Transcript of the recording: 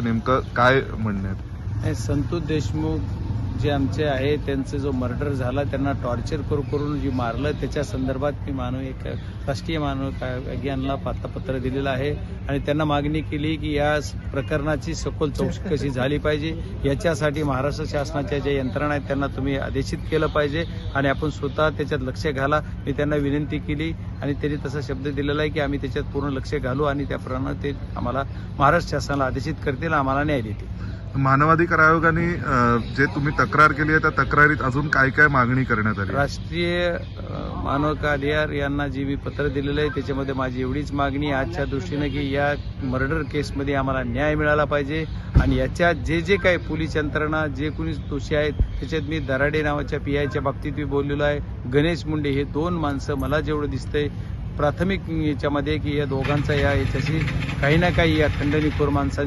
नेमकं काय म्हणणं संतोष देशमुख जे आमचे आहे त्यांचा जो मर्डर झाला त्यांना टॉर्चर करून जे मारलं त्याच्या संदर्भात मी एक राष्ट्रीय मानव विज्ञानला पत्र दिलेलं आहे आणि त्यांना मागणी केली की या प्रकरणाची सखोल चौकशी झाली पाहिजे। याच्यासाठी महाराष्ट्र शासनाच्या ज्या यंत्रणा आहेत त्यांना तुम्ही आदेशित केलं पाहिजे आणि आपण स्वतः त्याच्यात लक्ष घाला। मी त्यांना विनंती केली आणि त्यांनी तसा शब्द दिलेला आहे की आम्ही त्याच्यात पूर्ण लक्ष घालू आणि त्याप्रमाणे ते आम्हाला महाराष्ट्र शासनाला आदेशित करतील, आम्हाला न्याय देतील। मानवाधिकार आयोगाने जे तुम्ही तक्रार केली आहे त्या तक्रारीत अजून काय काय मागणी करण्यात आली? राष्ट्रीय मानवाधिकार यांना जी मी पत्र दिलेलं आहे त्याच्यामध्ये माझी एवढीच मागणी आजच्या दृष्टीने की या मर्डर केसमध्ये आम्हाला न्याय मिळाला पाहिजे आणि याच्यात जे काही पोलीस यंत्रणा जे कोणी दोषी आहेत त्याच्यात मी दराडे नावाच्या PIच्या बाबतीत मी बोललेलो आहे, गणेश मुंडे हे 2 माणसं मला जेवढं दिसतंय प्राथमिक याच्यामध्ये की या दोघांचा याच्याशी काही ना काही या खंडणीखोर माणसांची